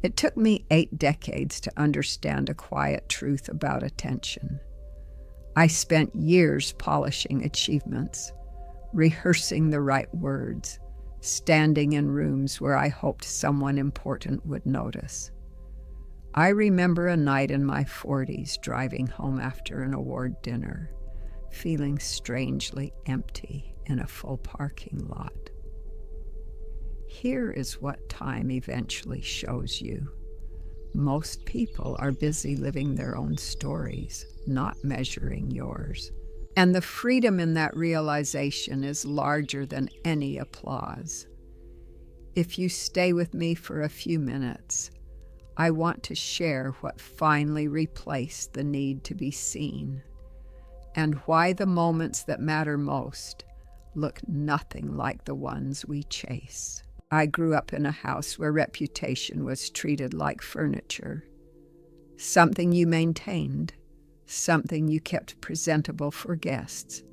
It took me 8 decades to understand a quiet truth about attention. I spent years polishing achievements, rehearsing the right words, standing in rooms where I hoped someone important would notice. I remember a night in my 40s driving home after an award dinner, feeling strangely empty in a full parking lot. Here is what time eventually shows you. Most people are busy living their own stories, not measuring yours. And the freedom in that realization is larger than any applause. If you stay with me for a few minutes, I want to share what finally replaced the need to be seen, and why the moments that matter most look nothing like the ones we chase. I grew up in a house where reputation was treated like furniture, something you maintained, something you kept presentable for guests.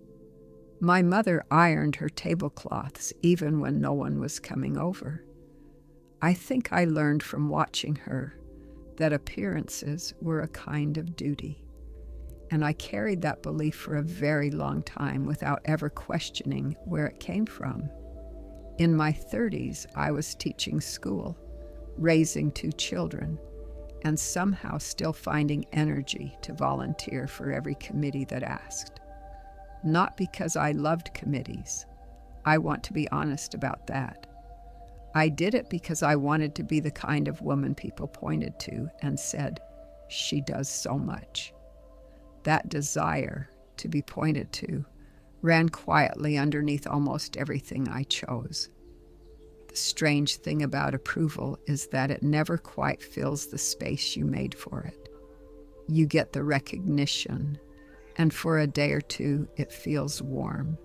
My mother ironed her tablecloths even when no one was coming over. I think I learned from watching her that appearances were a kind of duty, and I carried that belief for a very long time without ever questioning where it came from. In my 30s, I was teaching school, raising 2 children, and somehow still finding energy to volunteer for every committee that asked. Not because I loved committees. I want to be honest about that. I did it because I wanted to be the kind of woman people pointed to and said, "She does so much." That desire to be pointed to ran quietly underneath almost everything I chose. The strange thing about approval is that it never quite fills the space you made for it. You get the recognition, and for a day or two it feels warm.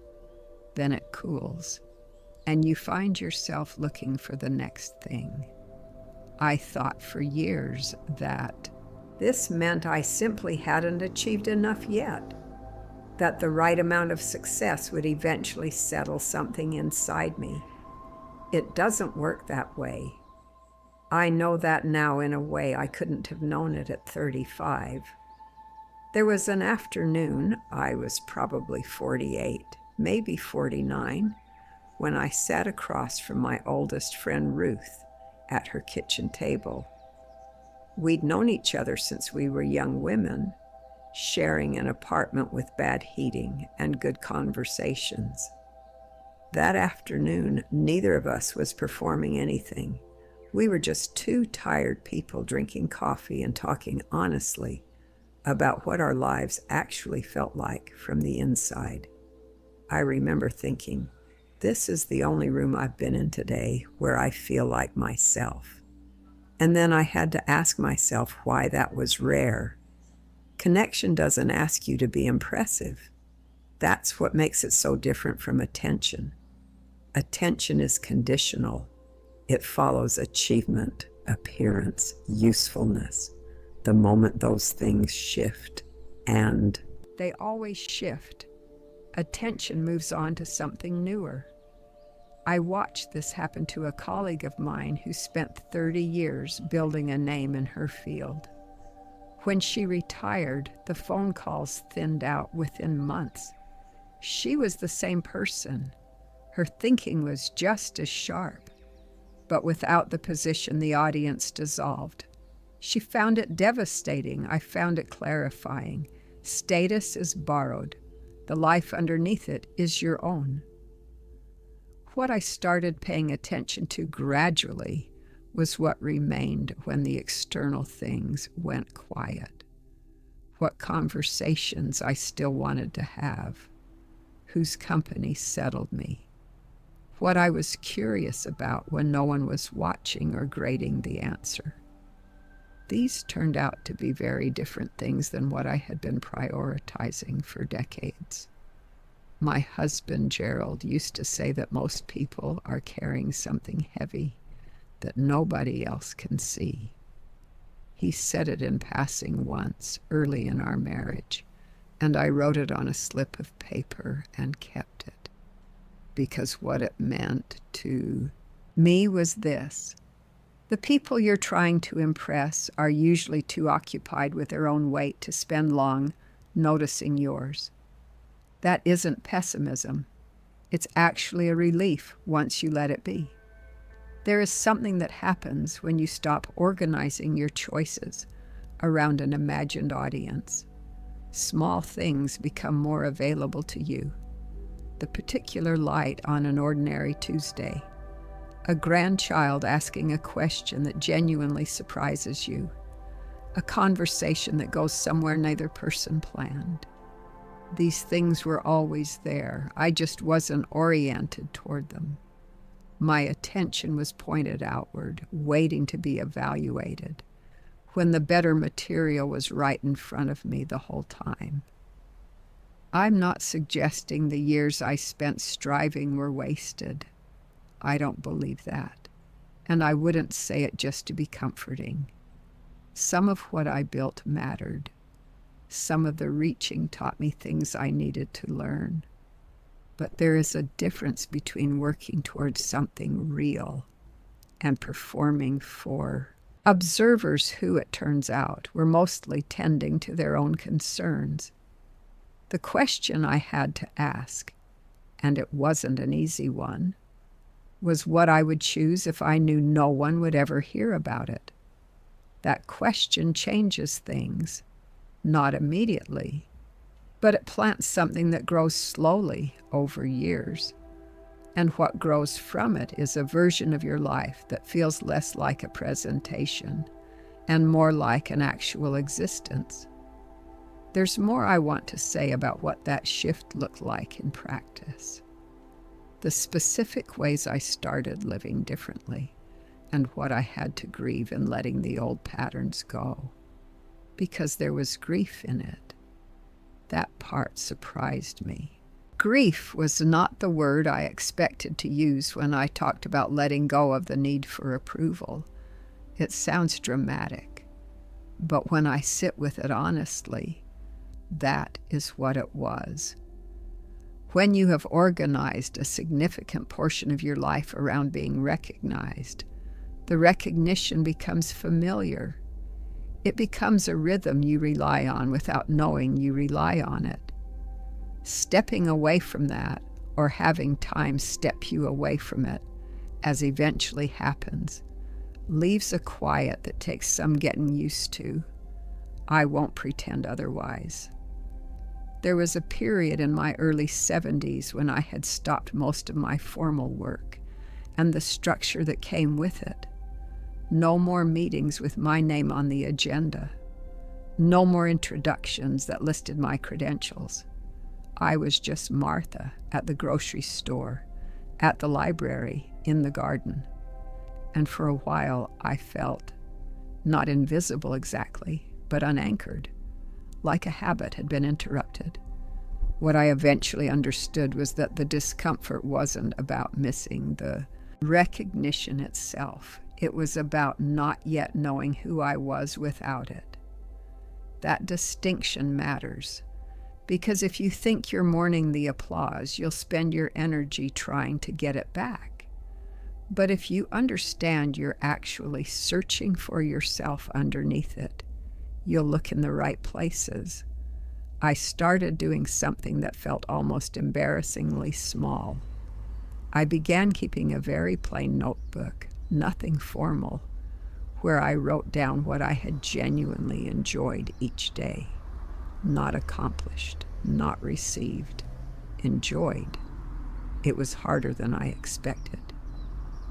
Then it cools, and you find yourself looking for the next thing. I thought for years that this meant I simply hadn't achieved enough yet, that the right amount of success would eventually settle something inside me. It doesn't work that way. I know that now in a way I couldn't have known it at 35. There was an afternoon, I was probably 48, maybe 49, when I sat across from my oldest friend Ruth at her kitchen table. We'd known each other since we were young women, sharing an apartment with bad heating and good conversations. That afternoon, neither of us was performing anything. We were just 2 tired people drinking coffee and talking honestly about what our lives actually felt like from the inside. I remember thinking, this is the only room I've been in today where I feel like myself. And then I had to ask myself why that was rare. Connection doesn't ask you to be impressive. That's what makes it so different from attention. Attention is conditional. It follows achievement, appearance, usefulness. The moment those things shift, and they always shift, attention moves on to something newer. I watched this happen to a colleague of mine who spent 30 years building a name in her field. When she retired, the phone calls thinned out within months. She was the same person. Her thinking was just as sharp, but without the position, the audience dissolved. She found it devastating. I found it clarifying. Status is borrowed. The life underneath it is your own. What I started paying attention to gradually was what remained when the external things went quiet. What conversations I still wanted to have, whose company settled me. What I was curious about when no one was watching or grading the answer. These turned out to be very different things than what I had been prioritizing for decades. My husband, Gerald, used to say that most people are carrying something heavy that nobody else can see. He said it in passing once, early in our marriage, and I wrote it on a slip of paper and kept it, because what it meant to me was this: The people you're trying to impress are usually too occupied with their own weight to spend long noticing yours. That isn't pessimism. It's actually a relief once you let it be. There is something that happens when you stop organizing your choices around an imagined audience. Small things become more available to you. The particular light on an ordinary Tuesday. A grandchild asking a question that genuinely surprises you. A conversation that goes somewhere neither person planned. These things were always there. I just wasn't oriented toward them. My attention was pointed outward, waiting to be evaluated, when the better material was right in front of me the whole time. I'm not suggesting the years I spent striving were wasted. I don't believe that, and I wouldn't say it just to be comforting. Some of what I built mattered. Some of the reaching taught me things I needed to learn. But there is a difference between working towards something real and performing for observers who, it turns out, were mostly tending to their own concerns. The question I had to ask, and it wasn't an easy one, was what I would choose if I knew no one would ever hear about it. That question changes things, not immediately, but it plants something that grows slowly over years. And what grows from it is a version of your life that feels less like a presentation and more like an actual existence. There's more I want to say about what that shift looked like in practice. The specific ways I started living differently, and what I had to grieve in letting the old patterns go. Because there was grief in it. That part surprised me. Grief was not the word I expected to use when I talked about letting go of the need for approval. It sounds dramatic, but when I sit with it honestly, that is what it was. When you have organized a significant portion of your life around being recognized, the recognition becomes familiar. It becomes a rhythm you rely on without knowing you rely on it. Stepping away from that, or having time step you away from it, as eventually happens, leaves a quiet that takes some getting used to. I won't pretend otherwise. There was a period in my early 70s when I had stopped most of my formal work and the structure that came with it. No more meetings with my name on the agenda. No more introductions that listed my credentials. I was just Martha at the grocery store, at the library, in the garden. And for a while I felt, not invisible exactly, but unanchored, like a habit had been interrupted. What I eventually understood was that the discomfort wasn't about missing the recognition itself. It was about not yet knowing who I was without it. That distinction matters, because if you think you're mourning the applause, you'll spend your energy trying to get it back. But if you understand you're actually searching for yourself underneath it, you'll look in the right places. I started doing something that felt almost embarrassingly small. I began keeping a very plain notebook, nothing formal, where I wrote down what I had genuinely enjoyed each day. Not accomplished, not received, enjoyed. It was harder than I expected.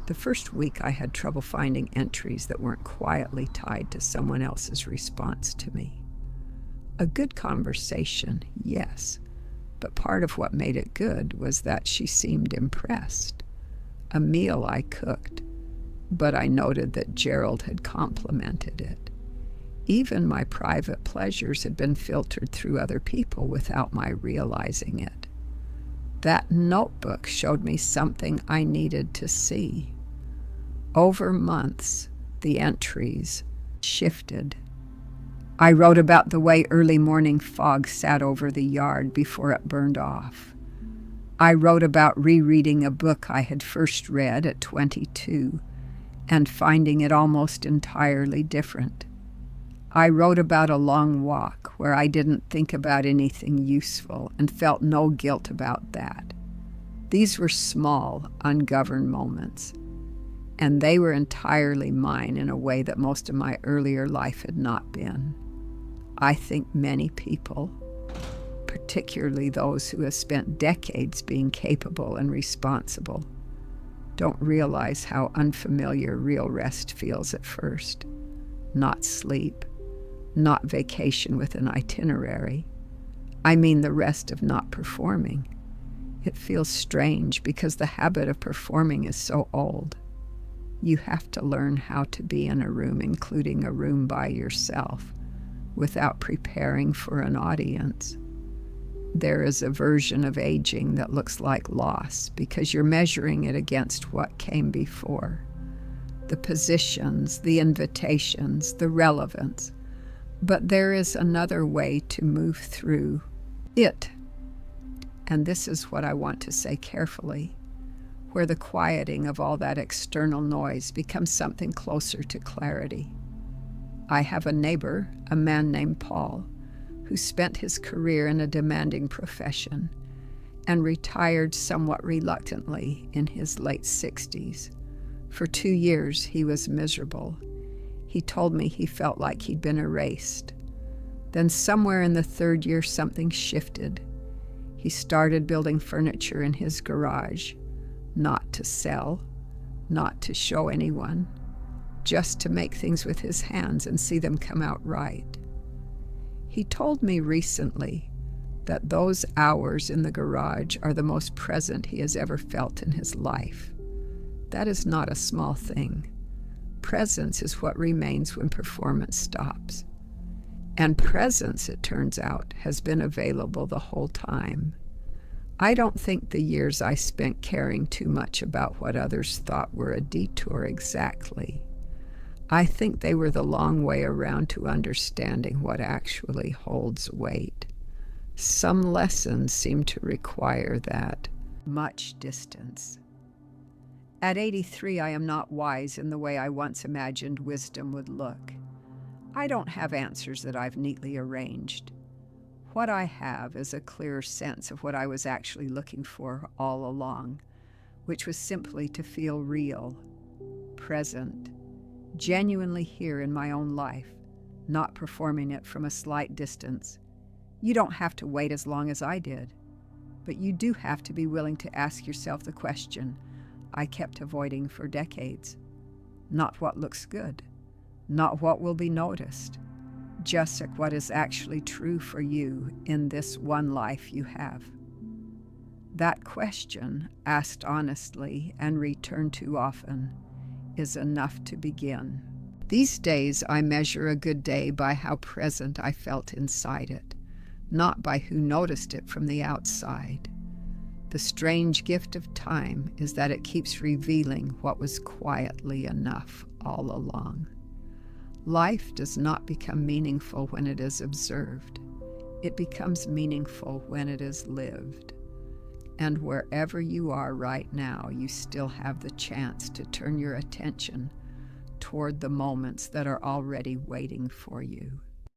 The first week I had trouble finding entries that weren't quietly tied to someone else's response to me. A good conversation, yes, but part of what made it good was that she seemed impressed. A meal I cooked, but I noted that Gerald had complimented it. Even my private pleasures had been filtered through other people without my realizing it. That notebook showed me something I needed to see. Over months, the entries shifted. I wrote about the way early morning fog sat over the yard before it burned off. I wrote about rereading a book I had first read at 22 and finding it almost entirely different. I wrote about a long walk where I didn't think about anything useful and felt no guilt about that. These were small, ungoverned moments, and they were entirely mine in a way that most of my earlier life had not been. I think many people, particularly those who have spent decades being capable and responsible, don't realize how unfamiliar real rest feels at first. Not sleep, not vacation with an itinerary. I mean the rest of not performing. It feels strange because the habit of performing is so old. You have to learn how to be in a room, including a room by yourself, without preparing for an audience. There is a version of aging that looks like loss because you're measuring it against what came before. The positions, the invitations, the relevance. But there is another way to move through it. And this is what I want to say carefully, where the quieting of all that external noise becomes something closer to clarity. I have a neighbor, a man named Paul, who spent his career in a demanding profession and retired somewhat reluctantly in his late 60s. For 2 years, he was miserable. He told me he felt like he'd been erased. Then somewhere in the 3rd year, something shifted. He started building furniture in his garage, not to sell, not to show anyone, just to make things with his hands and see them come out right. He told me recently that those hours in the garage are the most present he has ever felt in his life. That is not a small thing. Presence is what remains when performance stops. And presence, it turns out, has been available the whole time. I don't think the years I spent caring too much about what others thought were a detour exactly. I think they were the long way around to understanding what actually holds weight. Some lessons seem to require that much distance. At 83, I am not wise in the way I once imagined wisdom would look. I don't have answers that I've neatly arranged. What I have is a clearer sense of what I was actually looking for all along, which was simply to feel real, present, genuinely here in my own life, not performing it from a slight distance. You don't have to wait as long as I did, but you do have to be willing to ask yourself the question I kept avoiding for decades. Not what looks good, not what will be noticed, just what is actually true for you in this one life you have. That question, asked honestly and returned to often, is enough to begin. These days I measure a good day by how present I felt inside it, not by who noticed it from the outside. The strange gift of time is that it keeps revealing what was quietly enough all along. Life does not become meaningful when it is observed. It becomes meaningful when it is lived. And wherever you are right now, you still have the chance to turn your attention toward the moments that are already waiting for you.